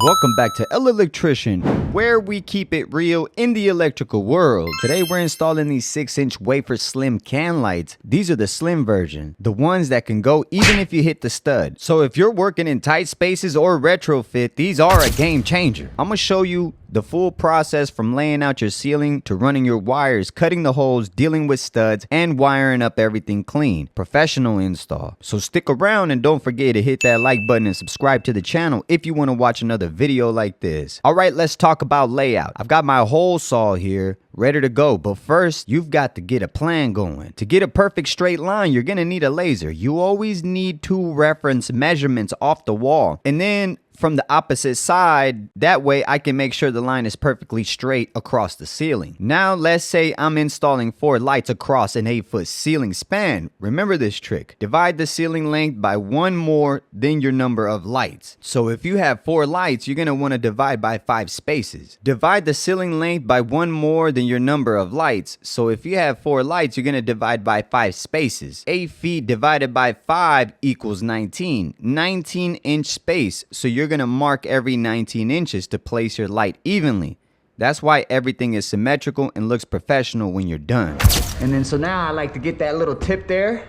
Welcome back to Electrician, where we keep it real in the electrical world. Today we're installing these 6-inch wafer slim can lights. These are the slim version, the ones that can go even if you hit the stud. So if you're working in tight spaces or retrofit, these are a game changer. I'm gonna show you the full process from laying out your ceiling to running your wires, cutting the holes, dealing with studs, and wiring up everything clean. Professional install. So stick around and don't forget to hit that like button and subscribe to the channel if you want to watch another video like this. Alright, let's talk about layout. I've got my hole saw here ready to go, but first you've got to get a plan going. To get a perfect straight line, you're gonna need a laser. You always need 2 reference measurements off the wall, and then from the opposite side. That way I can make sure the line is perfectly straight across the ceiling. Now let's say I'm installing 4 lights across an 8-foot ceiling span. Remember this trick. Divide the ceiling length by 1 more than your number of lights. So if you have 4 lights, you're going to want to divide by 5 spaces. Divide the ceiling length by 1 more than your number of lights. So if you have 4 lights, you're going to divide by 5 spaces. 8 feet divided by 5 equals 19. 19-inch space. So you're going to mark every 19 inches to place your light evenly. That's why everything is symmetrical and looks professional when you're done. And then so now I like to get that little tip there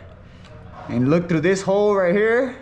and look through this hole right here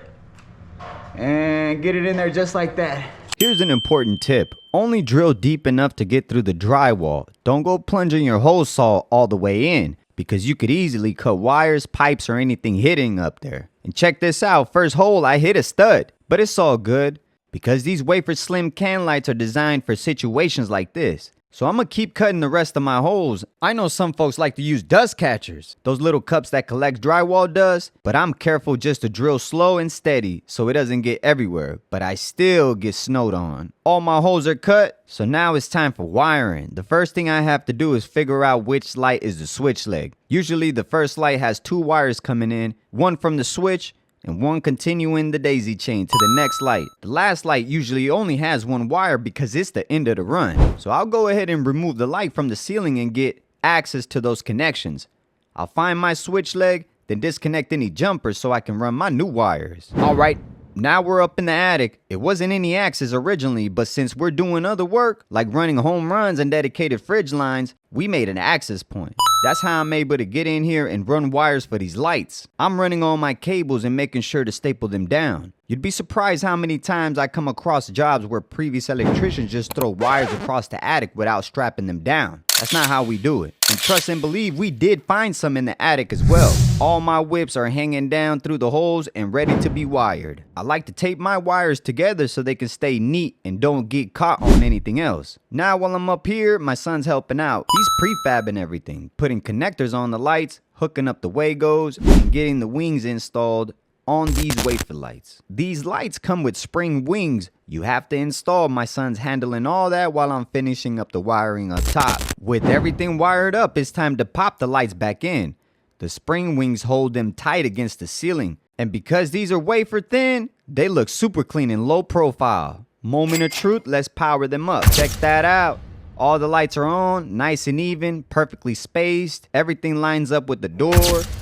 and get it in there just like that. Here's an important tip. Only drill deep enough to get through the drywall. Don't go plunging your hole saw all the way in, because you could easily cut wires, pipes, or anything hitting up there. And check this out. First hole, I hit a stud, but it's all good, because these wafer slim can lights are designed for situations like this. So I'm gonna keep cutting the rest of my holes. I know some folks like to use dust catchers, those little cups that collect drywall dust, but I'm careful just to drill slow and steady so it doesn't get everywhere, but I still get snowed on. All my holes are cut, so now it's time for wiring. The first thing I have to do is figure out which light is the switch leg. Usually the first light has 2 wires coming in, one from the switch and one continuing the daisy chain to the next light. The last light usually only has 1 wire because it's the end of the run. So I'll go ahead and remove the light from the ceiling and get access to those connections. I'll find my switch leg, then disconnect any jumpers so I can run my new wires. Alright, now we're up in the attic. It wasn't any access originally, but since we're doing other work, like running home runs and dedicated fridge lines, we made an access point. That's how I'm able to get in here and run wires for these lights. I'm running all my cables and making sure to staple them down. You'd be surprised how many times I come across jobs where previous electricians just throw wires across the attic without strapping them down. That's not how we do it. And trust and believe, we did find some in the attic as well. All my whips are hanging down through the holes and ready to be wired. I like to tape my wires together so they can stay neat and don't get caught on anything else. Now while I'm up here, my son's helping out. He's prefabbing everything, putting connectors on the lights, hooking up the wagos, and getting the wings installed on these wafer lights. These lights come with spring wings you have to install. My son's handling all that while I'm finishing up the wiring up top. With everything wired up, it's time to pop the lights back in. The spring wings hold them tight against the ceiling, and because these are wafer thin, they look super clean and low profile. Moment of truth, let's power them up. Check that out. All the lights are on, nice and even, perfectly spaced. Everything lines up with the door.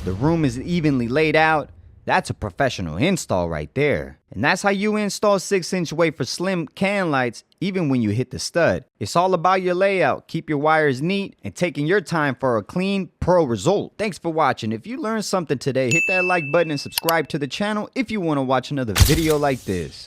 The room is evenly laid out. That's a professional install right there. And that's how you install 6-inch wafer slim can lights even when you hit the stud. It's all about your layout. Keep your wires neat and taking your time for a clean pro result. Thanks for watching. If you learned something today, hit that like button and subscribe to the channel if you want to watch another video like this.